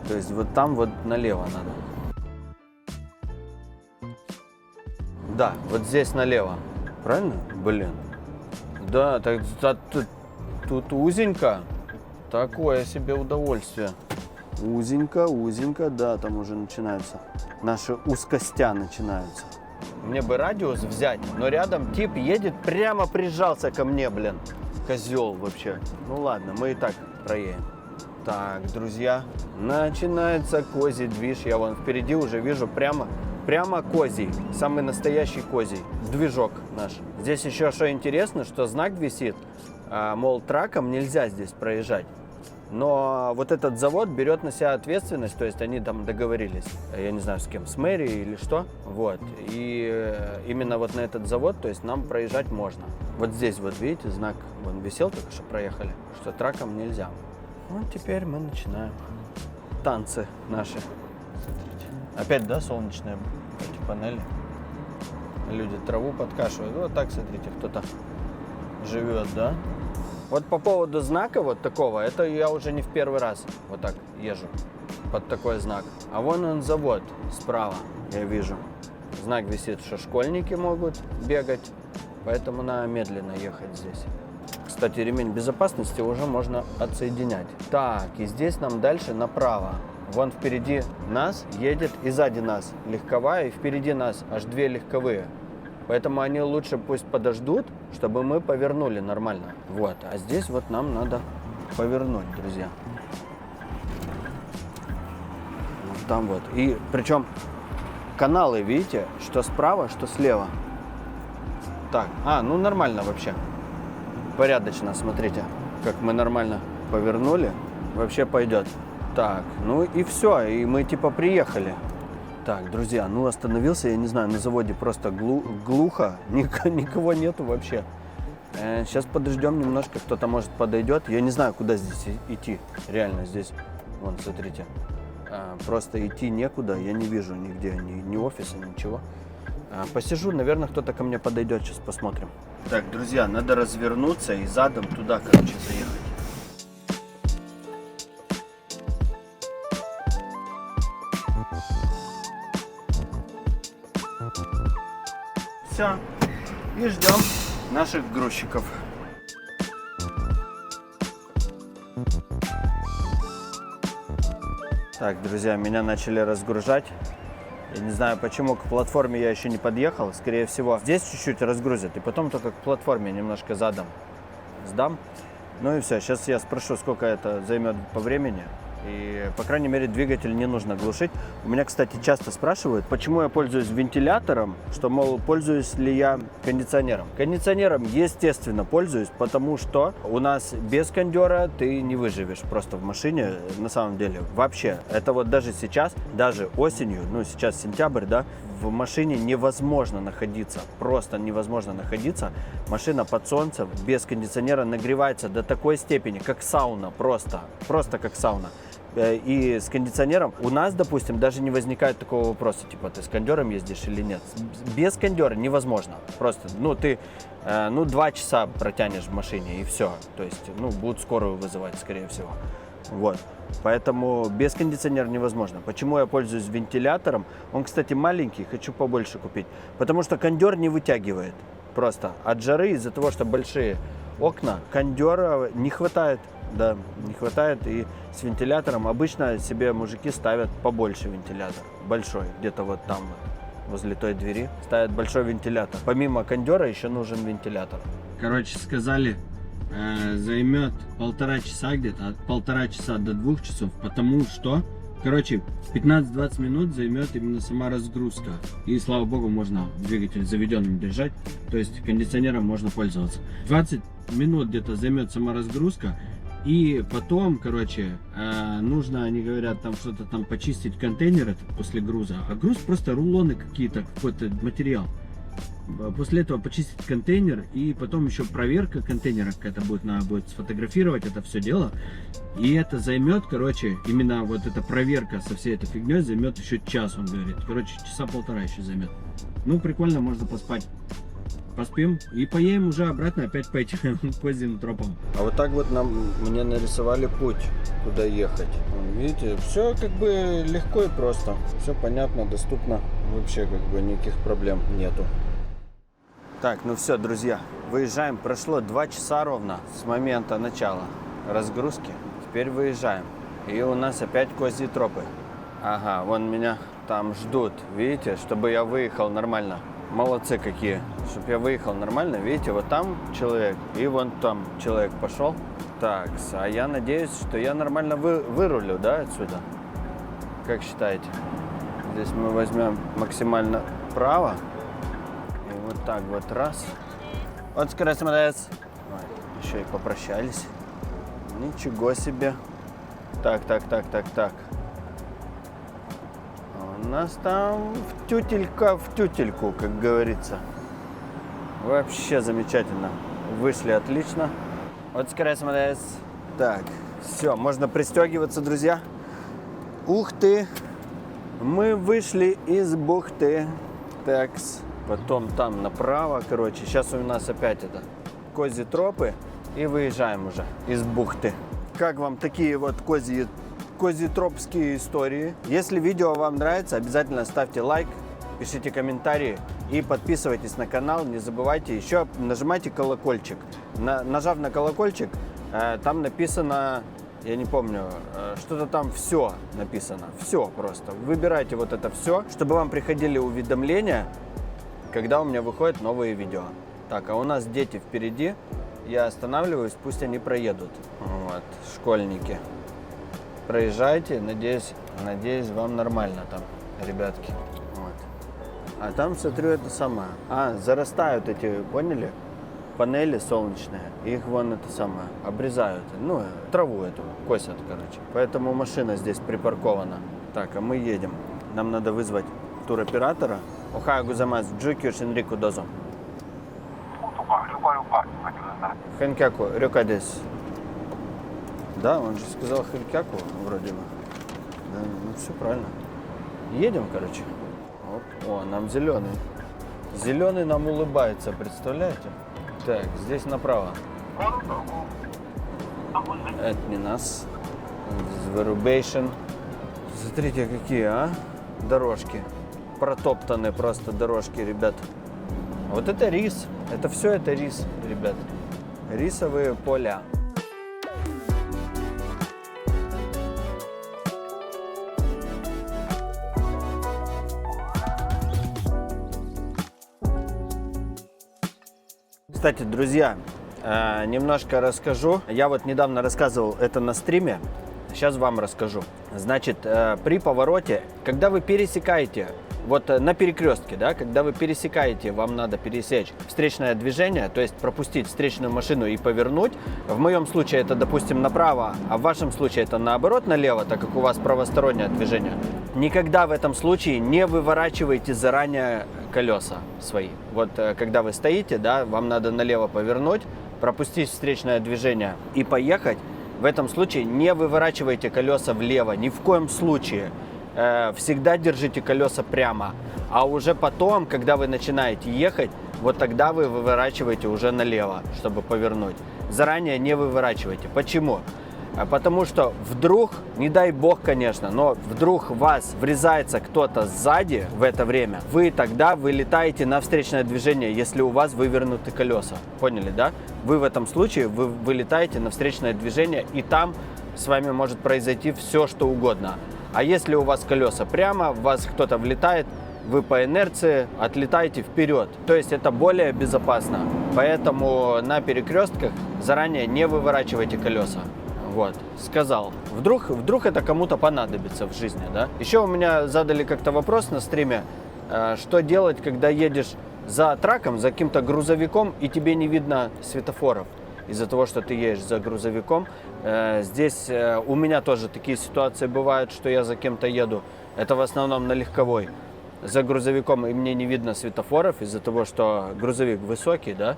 То есть вот там вот налево надо. Да, вот здесь налево. Правильно? Блин. Да, тут узенько. Такое себе удовольствие. Узенько, да, там уже начинаются. Наши узкостя начинаются. Мне бы радиус взять, но рядом тип едет, прямо прижался ко мне, блин. Козел вообще. Ну ладно, мы и так проедем. Так, друзья, начинается козий движ. Я вон впереди уже вижу прямо козий. Самый настоящий козий. Движок наш. Здесь еще что интересно, что знак висит. Мол, траком нельзя здесь проезжать. Но вот этот завод берет на себя ответственность, то есть они там договорились, я не знаю с кем, с мэрией или что, вот, и именно вот на этот завод, то есть нам проезжать можно. Вот здесь вот видите, знак, вон висел, только что проехали, что траком нельзя. Вот теперь мы начинаем танцы наши. Смотрите. Опять, да, солнечные эти панели. Люди траву подкашивают, вот так, смотрите, кто-то живет, да. Вот по поводу знака вот такого, это я уже не в первый раз вот так езжу под такой знак. А вон он завод справа, я вижу. Знак висит, что школьники могут бегать, поэтому надо медленно ехать здесь. Кстати, ремень безопасности уже можно отсоединять. Так, и здесь нам дальше направо. Вон впереди нас едет и сзади нас легковая, и впереди нас аж две легковые. Поэтому они лучше пусть подождут, чтобы мы повернули нормально. Вот, а здесь вот нам надо повернуть, друзья. Вот там вот. И причем каналы, видите, что справа, что слева. Так, ну нормально вообще. Порядочно, смотрите, как мы нормально повернули. Вообще пойдет. Так, ну и все, и мы типа приехали. Так, друзья, остановился, я не знаю, на заводе просто глухо, никого нету вообще. Сейчас подождем немножко, кто-то может подойдет. Я не знаю, куда здесь идти, реально здесь, вон, смотрите, просто идти некуда, я не вижу нигде, ни офиса, ничего. Посижу, наверное, кто-то ко мне подойдет, сейчас посмотрим. Так, друзья, надо развернуться и задом туда, короче, заехать. Все, и ждем наших грузчиков. Так, друзья, меня начали разгружать. Я не знаю, почему к платформе я еще не подъехал. Скорее всего, здесь чуть-чуть разгрузят, и потом только к платформе немножко задом сдам. Ну и все, сейчас я спрошу, сколько это займет по времени. И, по крайней мере, двигатель не нужно глушить. У меня, кстати, часто спрашивают, почему я пользуюсь вентилятором, что, мол, пользуюсь ли я кондиционером. Кондиционером, естественно, пользуюсь, потому что у нас без кондера ты не выживешь просто в машине, на самом деле. Вообще, это вот даже сейчас, даже осенью, сейчас сентябрь, да, в машине невозможно находиться, просто невозможно находиться. Машина под солнцем, без кондиционера нагревается до такой степени, как сауна, просто как сауна. И с кондиционером у нас, допустим, даже не возникает такого вопроса, типа, ты с кондером ездишь или нет. Без кондера невозможно. Просто, ты, 2 часа протянешь в машине и все. То есть, будут скорую вызывать, скорее всего. Вот. Поэтому без кондиционера невозможно. Почему я пользуюсь вентилятором? Он, кстати, маленький, хочу побольше купить. Потому что кондер не вытягивает. Просто от жары, из-за того, что большие окна, кондера не хватает. Да, не хватает. И с вентилятором обычно себе мужики ставят побольше вентилятор. Большой, где-то вот там вот, возле той двери. Ставят большой вентилятор. Помимо кондера еще нужен вентилятор. Короче, сказали, займет 1,5 часа где-то. От 1,5 часа до 2 часов. Потому что, короче, 15-20 минут займет именно сама разгрузка. И, слава богу, можно двигатель заведенным держать. То есть кондиционером можно пользоваться. 20 минут где-то займет сама разгрузка. И потом, короче, нужно, они говорят, там что-то там почистить контейнер этот после груза. А груз просто рулоны какие-то, какой-то материал. После этого почистить контейнер и потом еще проверка контейнера какая-то будет. Надо будет сфотографировать это все дело. И это займет, короче, именно вот эта проверка со всей этой фигней займет еще час, он говорит. Короче, часа полтора еще займет. Ну, прикольно, можно поспать. Поспим и поедем уже обратно опять по этим козьим тропам. А вот так вот мне нарисовали путь, куда ехать. Видите, все как бы легко и просто. Все понятно, доступно. Вообще как бы никаких проблем нету. Так, ну все, друзья, выезжаем. Прошло 2 часа ровно с момента начала разгрузки. Теперь выезжаем. И у нас опять козьи тропы. Ага, вон меня там ждут, видите, чтобы я выехал нормально. Молодцы какие, чтобы я выехал нормально. Видите, вот там человек и вон там человек пошел. Так, а я надеюсь, что я нормально вырулю, да, отсюда? Как считаете? Здесь мы возьмем максимально право. И вот так вот раз. Вот скорость молодец. Еще и попрощались. Ничего себе. Так. У нас там тютелька в тютельку, как говорится. Вообще замечательно. Вышли отлично. Вот скорость молодец. Так, все, можно пристегиваться, друзья. Ух ты! Мы вышли из бухты. Такс. Потом там направо, короче. Сейчас у нас опять это козьи тропы. И выезжаем уже из бухты. Как вам такие вот козьетропские истории? Если видео вам нравится, обязательно ставьте лайк, пишите комментарии и подписывайтесь на канал. Не забывайте еще нажимайте колокольчик. Нажав на колокольчик, там написано, я не помню, что-то там все написано. Все просто. Выбирайте вот это все, чтобы вам приходили уведомления, когда у меня выходят новые видео. Так, а у нас дети впереди. Я останавливаюсь, пусть они проедут. Вот, школьники. Проезжайте, надеюсь, вам нормально там, ребятки. Вот. А там, смотрю, это самое. Зарастают эти, поняли? Панели солнечные. Их вон это самое, обрезают. Ну, траву эту косят, короче. Поэтому машина здесь припаркована. Так, а мы едем. Нам надо вызвать туроператора. Охайо гузамас, Джукио Шинрику Дозо. Хэнкяку, рюкадес. Да, он же сказал Хэнкяку, вроде бы. Да, ну все правильно. Едем, короче. Оп. О, нам зеленый. Зеленый нам улыбается, представляете? Так, здесь направо. Это не нас. Вырубейшн. Смотрите, какие, дорожки. Протоптаны просто дорожки, ребят. Вот это рис. Это все это рис, ребят. Рисовые поля. Кстати, друзья, немножко расскажу. Я вот недавно рассказывал это на стриме. Сейчас вам расскажу. Значит, при повороте, когда вы пересекаете, вот на перекрестке, да, когда вы пересекаете, вам надо пересечь встречное движение, то есть пропустить встречную машину и повернуть. В моем случае это, допустим, направо, а в вашем случае это наоборот налево, так как у вас правостороннее движение. Никогда в этом случае не выворачивайте заранее колеса свои. Вот когда вы стоите, да, вам надо налево повернуть, пропустить встречное движение и поехать. В этом случае не выворачивайте колеса влево, ни в коем случае. Всегда держите колеса прямо, а уже потом, когда вы начинаете ехать, вот тогда вы выворачиваете уже налево, чтобы повернуть. Заранее не выворачивайте. Почему? Потому что вдруг, не дай бог, конечно, но вдруг в вас врезается кто-то сзади в это время, вы тогда вылетаете на встречное движение, если у вас вывернуты колеса. Поняли, да? Вы в этом случае вы вылетаете на встречное движение, и там с вами может произойти все, что угодно. А если у вас колеса прямо, в вас кто-то влетает, вы по инерции отлетаете вперед. То есть это более безопасно. Поэтому на перекрестках заранее не выворачивайте колеса. Вот, сказал. Вдруг это кому-то понадобится в жизни, да? Еще у меня задали как-то вопрос на стриме, что делать, когда едешь за траком, за каким-то грузовиком, и тебе не видно светофоров из-за того, что ты едешь за грузовиком. Здесь у меня тоже такие ситуации бывают, что я за кем-то еду. Это в основном на легковой. За грузовиком, и мне не видно светофоров из-за того, что грузовик высокий, да,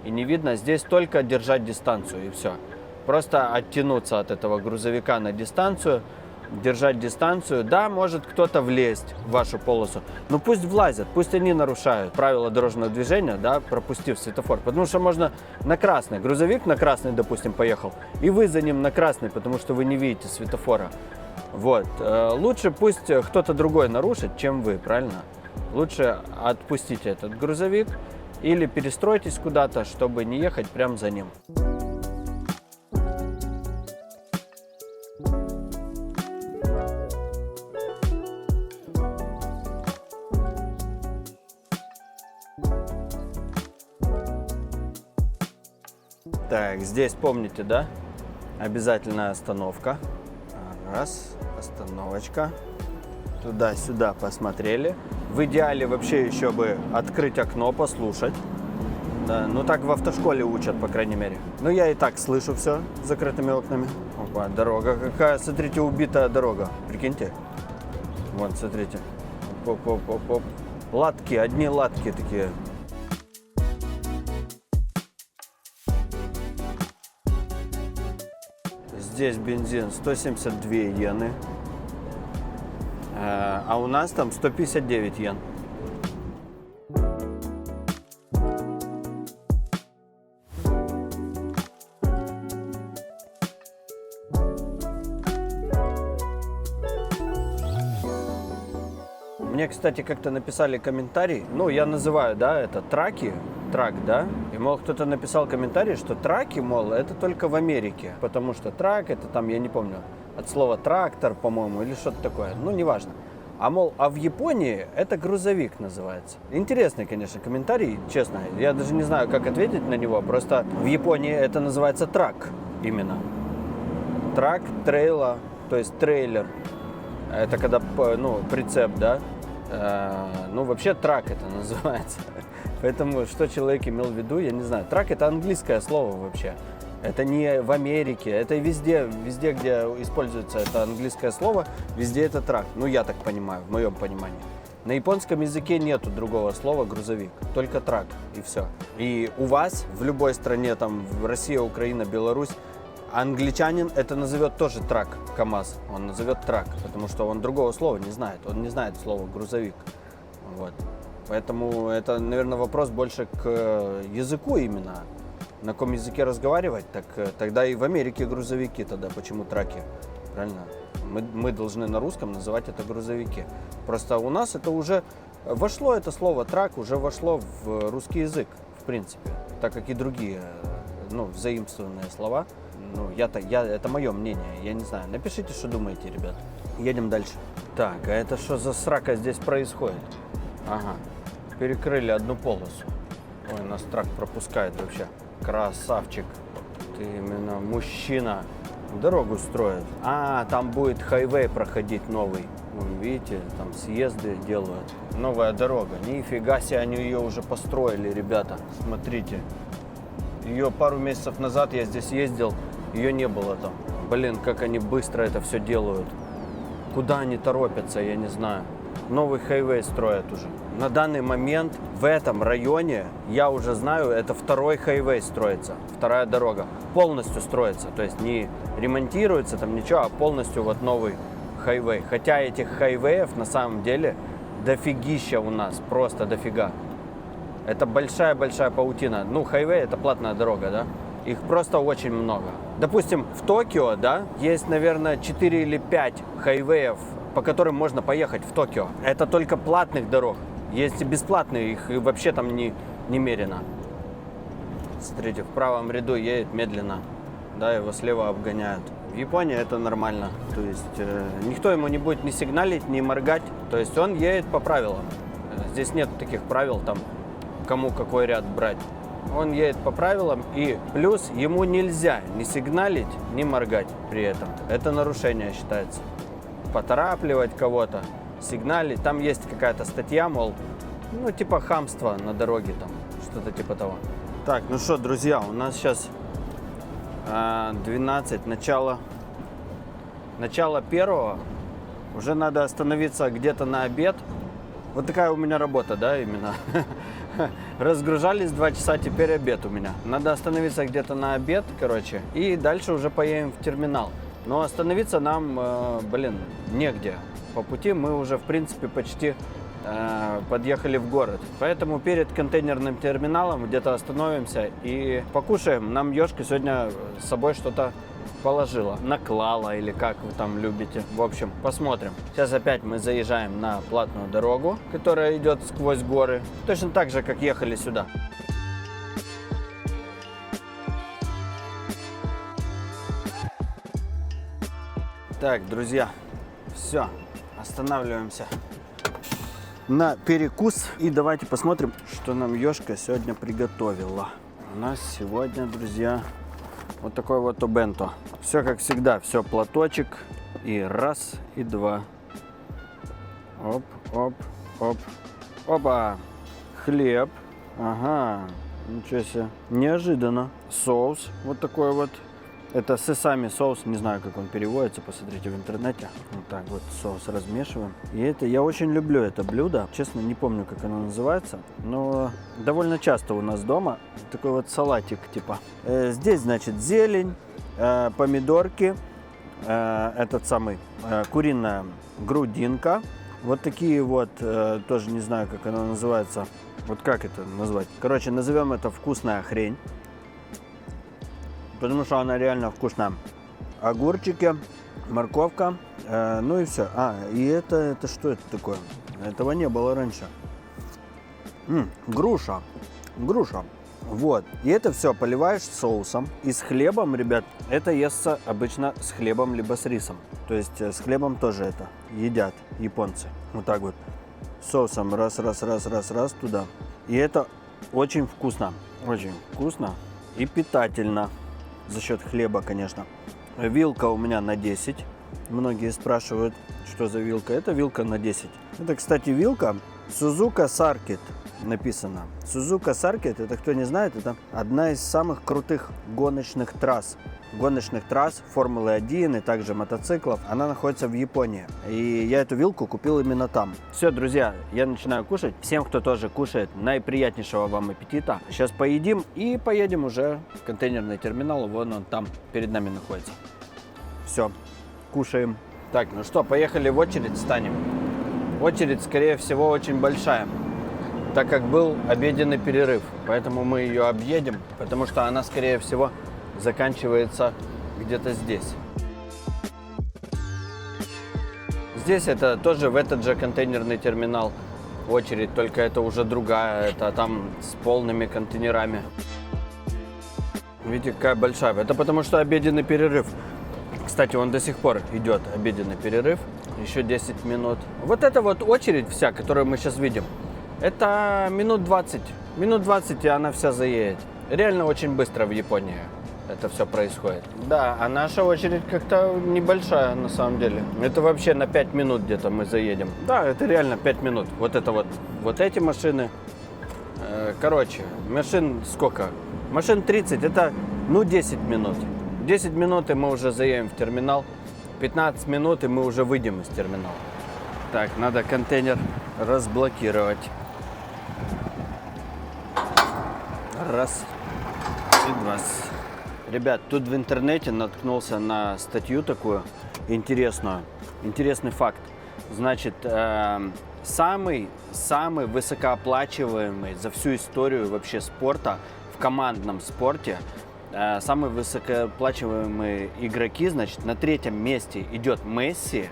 и не видно. Здесь только держать дистанцию, и все. Просто оттянуться от этого грузовика на дистанцию, держать дистанцию. Да, может кто-то влезть в вашу полосу, но пусть влазят, пусть они нарушают правила дорожного движения, да, пропустив светофор. Потому что можно на красный, грузовик на красный, допустим, поехал, и вы за ним на красный, потому что вы не видите светофора. Вот. Лучше пусть кто-то другой нарушит, чем вы, правильно? Лучше отпустите этот грузовик или перестройтесь куда-то, чтобы не ехать прямо за ним. Так, здесь помните, да? Обязательная остановка. Раз, остановочка. Туда-сюда посмотрели. В идеале вообще еще бы открыть окно, послушать. Да, ну так в автошколе учат, по крайней мере. Ну я и так слышу все с закрытыми окнами. Опа, дорога какая, смотрите, убитая дорога. Прикиньте. Вон, смотрите. Оп-оп-оп-оп. Латки, одни латки такие. Здесь бензин 172 йены, а у нас там 159 йен. Мне, кстати, как-то написали комментарий, ну, я называю, да, это траки, трак, да, и, мол, кто-то написал комментарий, что траки, мол, это только в Америке, потому что трак, это там, я не помню, от слова трактор, по-моему, или что-то такое, ну, неважно. А, мол, а в Японии это грузовик называется. Интересный, конечно, комментарий, честно, я даже не знаю, как ответить на него, просто в Японии это называется трак именно. Трак, трейла, то есть трейлер, это когда, ну, прицеп, да. Ну, вообще трак это называется. Поэтому, что человек имел в виду, я не знаю. Трак это английское слово вообще. Это не в Америке, это везде, где используется это английское слово, везде это трак. Ну, я так понимаю, в моем понимании. На японском языке нету другого слова грузовик, только трак, и все. И у вас в любой стране, там, в России, Украина, Беларусь, англичанин это назовет тоже трак, КамАЗ, он назовет трак, потому что он другого слова не знает, он не знает слова грузовик. Вот. Поэтому это, наверное, вопрос больше к языку именно. На каком языке разговаривать, так тогда и в Америке грузовики, тогда почему траки, правильно? Мы должны на русском называть это грузовики. Просто у нас это уже вошло, это слово трак уже вошло в русский язык, в принципе, так как и другие, ну, взаимствованные слова. Ну, это мое мнение, я не знаю. Напишите, что думаете, ребят. Едем дальше. Так, а это что за срака здесь происходит? Ага, перекрыли одну полосу. Ой, нас трак пропускает вообще. Красавчик. Ты именно мужчина. Дорогу строят. А, там будет хайвей проходить новый. Вон, видите, там съезды делают. Новая дорога. Нифига себе, они ее уже построили, ребята. Смотрите. Ее пару месяцев назад я здесь ездил, ее не было там. Блин, как они быстро это все делают. Куда они торопятся, я не знаю. Новый хайвей строят уже. На данный момент в этом районе, я уже знаю, это второй хайвей строится. Вторая дорога. Полностью строится. То есть не ремонтируется там ничего, а полностью вот новый хайвей. Хотя этих хайвеев на самом деле дофигища у нас. Просто дофига. Это большая-большая паутина. Ну, хайвей это платная дорога, да? Их просто очень много. Допустим, в Токио, да, есть, наверное, 4 или 5 хайвеев, по которым можно поехать в Токио. Это только платных дорог. Есть и бесплатные, их вообще там немерено. Смотрите, в правом ряду едет медленно, да, его слева обгоняют. В Японии это нормально, то есть никто ему не будет ни сигналить, ни моргать, то есть он едет по правилам. Здесь нет таких правил, там, кому какой ряд брать. Он едет по правилам, и плюс ему нельзя ни сигналить, ни моргать при этом. Это нарушение считается. Поторапливать кого-то, сигналить. Там есть какая-то статья, мол, ну типа хамство на дороге, там, что-то типа того. Так, ну что, друзья, у нас сейчас 12, начало первого. Уже надо остановиться где-то на обед. Вот такая у меня работа, да, именно. Разгружались 2 часа, теперь обед у меня. Надо остановиться где-то на обед, короче, и дальше уже поедем в терминал. Но остановиться нам, негде. По пути мы уже, в принципе, почти подъехали в город. Поэтому перед контейнерным терминалом где-то остановимся и покушаем. Нам Ёшка сегодня с собой что-то положила, наклала или как вы там любите. В общем, посмотрим. Сейчас опять мы заезжаем на платную дорогу, которая идет сквозь горы. Точно так же, как ехали сюда. Так, друзья, все, останавливаемся на перекус. И давайте посмотрим, что нам Ёшка сегодня приготовила. У нас сегодня, друзья, вот такой вот обенто. Все как всегда, все платочек. И раз, и два. Оп, оп, оп. Опа! Хлеб. Ага, ничего себе. Неожиданно. Соус вот такой вот. Это сесами соус, не знаю, как он переводится, посмотрите в интернете. Вот так вот соус размешиваем. И это, я очень люблю это блюдо. Честно, не помню, как оно называется, но довольно часто у нас дома такой вот салатик типа. Здесь, значит, зелень, помидорки, куриная грудинка. Вот такие вот, тоже не знаю, как оно называется. Вот как это назвать? Короче, назовем это вкусная хрень. Потому что она реально вкусная. Огурчики, морковка, ну и все. И это что это такое? Этого не было раньше. Груша. Вот. И это все поливаешь соусом. И с хлебом, ребят, это естся обычно с хлебом либо с рисом. То есть с хлебом тоже это едят японцы. Вот так вот. Соусом раз туда. И это очень вкусно. Очень вкусно и питательно. За счет хлеба, конечно. Вилка у меня на 10. Многие спрашивают, что за вилка. Это вилка на 10. Это, кстати, вилка Suzuka Circuit написано. Suzuka Circuit, это кто не знает, это одна из самых крутых гоночных трасс. Формулы-1 и также мотоциклов. Она находится в Японии. И я эту вилку купил именно там. Все, друзья, я начинаю кушать. Всем, кто тоже кушает, наиприятнейшего вам аппетита. Сейчас поедим и поедем уже в контейнерный терминал. Вон он там перед нами находится. Все, кушаем. Так, ну что, поехали в очередь станем. Очередь, скорее всего, очень большая, так как был обеденный перерыв. Поэтому мы ее объедем, потому что она, скорее всего, заканчивается где-то здесь. Здесь это тоже в этот же контейнерный терминал очередь, только это уже другая, это там с полными контейнерами. Видите, какая большая. Это потому что обеденный перерыв. Кстати, он до сих пор идет, обеденный перерыв. Еще 10 минут. Вот эта вот очередь вся, которую мы сейчас видим, это минут 20. Минут 20, и она вся заедет. Реально очень быстро в Японии это все происходит. Да, а наша очередь как-то небольшая на самом деле. Это вообще на 5 минут где-то мы заедем. Да, это реально 5 минут. Вот это вот эти машины. Короче, машин сколько? Машин 30, это 10 минут. 10 минут и мы уже заедем в терминал. 15 минут и мы уже выйдем из терминала. Так, надо контейнер разблокировать. Раз и два. Ребят, тут в интернете наткнулся на статью такую интересную. Интересный факт. Значит, самый высокооплачиваемый за всю историю вообще спорта в командном спорте Самые высокооплачиваемые игроки, значит, на третьем месте идет Месси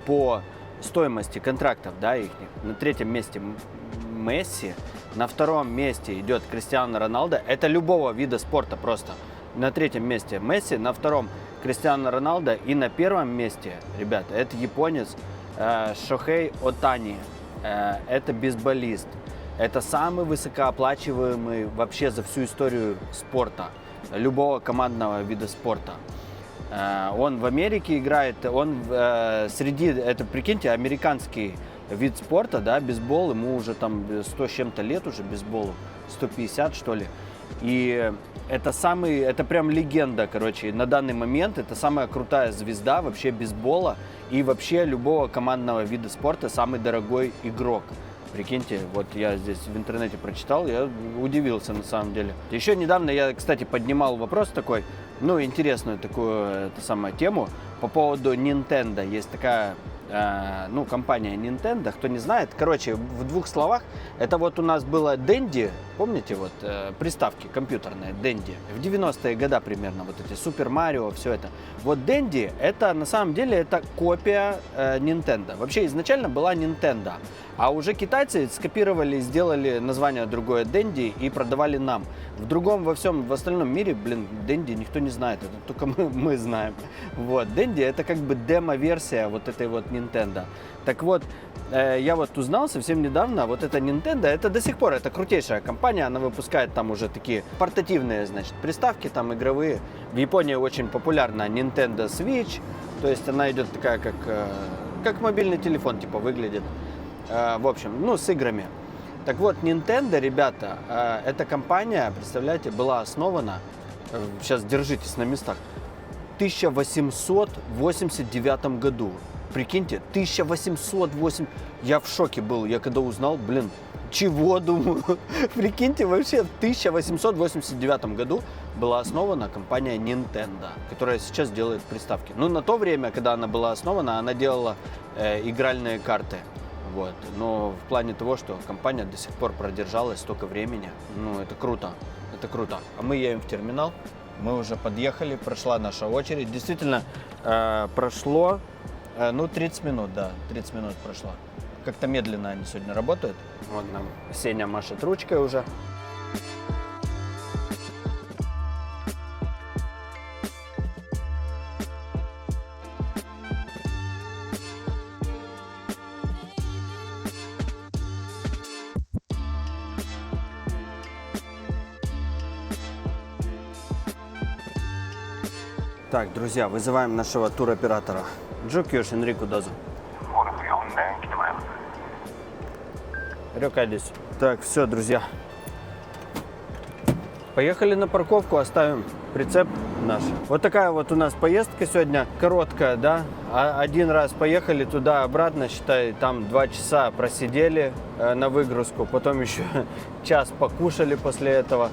по стоимости контрактов, да, их. На третьем месте Месси, на втором месте идет Криштиану Роналдо. Это любого вида спорта просто. На третьем месте Месси, на втором Криштиану Роналдо и на первом месте, ребята, это японец Шохей Отани. Это бейсболист. Это самый высокооплачиваемый вообще за всю историю спорта, любого командного вида спорта. Он в Америке играет, он среди, это, прикиньте, американский вид спорта, да, бейсбол, ему уже там 100 с чем-то лет уже бейсболу, 150 что ли. И это прям легенда, короче, на данный момент это самая крутая звезда вообще бейсбола и вообще любого командного вида спорта, самый дорогой игрок. Прикиньте, вот я здесь в интернете прочитал, я удивился на самом деле. Еще недавно я, кстати, поднимал вопрос такой, ну, интересную такую тему по поводу Nintendo. Есть такая, компания Nintendo, кто не знает. Короче, в двух словах, это вот у нас было Dendy, помните, вот приставки компьютерные Dendy, в 90-е годы примерно, вот эти Super Mario, все это. Вот Dendy, это на самом деле это копия Nintendo. Вообще изначально была Nintendo. А уже китайцы скопировали, сделали название другое Dendy и продавали нам. В остальном мире, Dendy никто не знает, это только мы знаем. Вот, Dendy это как бы демо-версия вот этой вот Nintendo. Так вот, я вот узнал совсем недавно, вот эта Nintendo, это до сих пор, это крутейшая компания, она выпускает там уже такие портативные, значит, приставки там игровые. В Японии очень популярна Nintendo Switch, то есть она идет такая, как мобильный телефон, типа, выглядит. В общем, с играми. Так вот, Nintendo, ребята, эта компания, представляете, была основана, сейчас держитесь на местах, в 1889 году. Прикиньте, 1808. Я в шоке был, я когда узнал, чего, думаю. Прикиньте, вообще в 1889 году была основана компания Nintendo, которая сейчас делает приставки. На то время, когда она была основана, она делала игральные карты. Вот. Но в плане того, что компания до сих пор продержалась столько времени, это круто, это круто. А мы едем в терминал, мы уже подъехали, прошла наша очередь. Действительно, прошло, 30 минут, да, 30 минут прошло. Как-то медленно они сегодня работают. Вот нам Сеня машет ручкой уже. Так, друзья, вызываем нашего туроператора. Джокиош Энрику Дозу. Рёкадис. Так, все, друзья. Поехали на парковку, оставим прицеп наш. Вот такая вот у нас поездка сегодня, короткая, да. Один раз поехали туда-обратно, считай, там 2 часа просидели на выгрузку, потом еще час покушали после этого.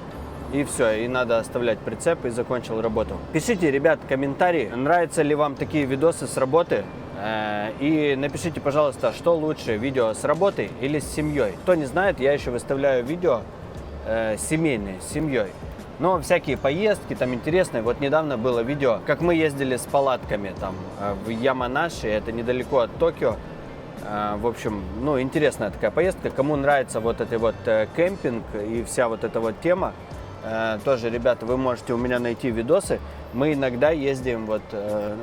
И все, и надо оставлять прицеп, и закончил работу. Пишите, ребят, комментарии, нравятся ли вам такие видосы с работы. И напишите, пожалуйста, что лучше, видео с работы или с семьей. Кто не знает, я еще выставляю видео семейные, с семьей. Но всякие поездки там интересные. Вот недавно было видео, как мы ездили с палатками там в Яманаши, это недалеко от Токио. В общем, интересная такая поездка. Кому нравится вот этот вот кемпинг и вся вот эта вот тема, тоже, ребята, вы можете у меня найти видосы. Мы иногда ездим,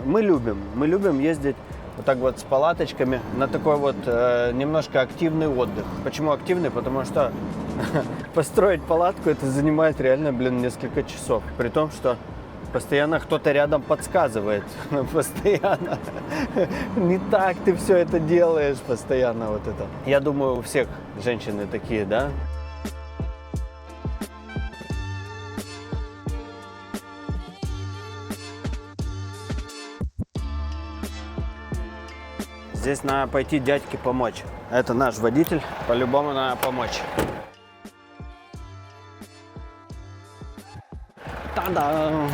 мы любим ездить вот так вот с палаточками на такой вот немножко активный отдых. Почему активный? Потому что построить палатку это занимает реально, несколько часов. При том, что постоянно кто-то рядом подсказывает. Постоянно. Не так ты все это делаешь, постоянно вот это. Я думаю, у всех женщины такие, да? Здесь надо пойти дядьке помочь. Это наш водитель, по-любому надо помочь. Та-дам!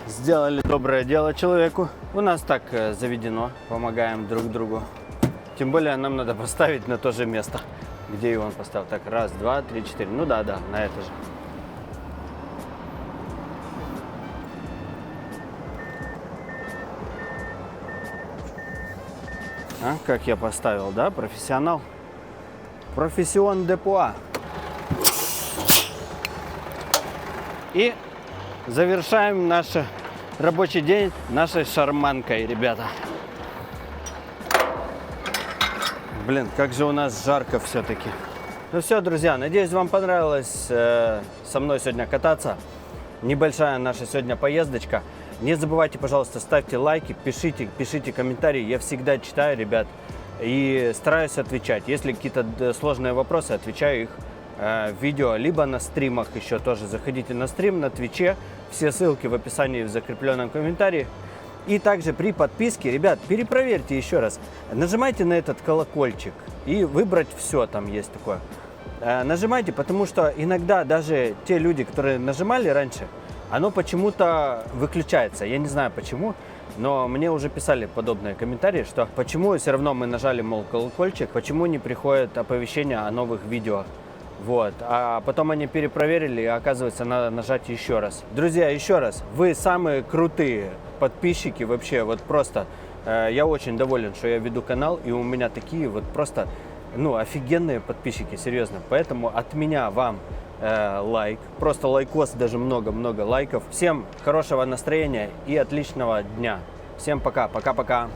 Сделали доброе дело человеку. У нас так заведено, помогаем друг другу. Тем более нам надо поставить на то же место, где и он поставил. Так, 1, 2, 3, 4. Ну да, на это же. А, как я поставил, да? Профессионал. Профессион де пуа. И завершаем наш рабочий день нашей шарманкой, ребята. Блин, как же у нас жарко все-таки. Ну все, друзья, надеюсь, вам понравилось со мной сегодня кататься. Небольшая наша сегодня поездочка. Не забывайте, пожалуйста, ставьте лайки, пишите комментарии. Я всегда читаю, ребят, и стараюсь отвечать. Если какие-то сложные вопросы, отвечаю их в видео, либо на стримах еще тоже. Заходите на стрим на Твиче. Все ссылки в описании в закрепленном комментарии. И также при подписке, ребят, перепроверьте еще раз. Нажимайте на этот колокольчик и выбрать все, там есть такое. Нажимайте, потому что иногда даже те люди, которые нажимали раньше, оно почему-то выключается. Я не знаю почему, но мне уже писали подобные комментарии, что почему все равно мы нажали, мол, колокольчик, почему не приходит оповещение о новых видео. Вот. А потом они перепроверили, и оказывается, надо нажать еще раз. Друзья, еще раз, вы самые крутые подписчики вообще, вот просто. Я очень доволен, что я веду канал, и у меня такие вот просто, ну, офигенные подписчики, серьезно. Поэтому от меня вам лайк, просто лайкос, даже много-много лайков. Всем хорошего настроения и отличного дня. Всем пока, пока-пока.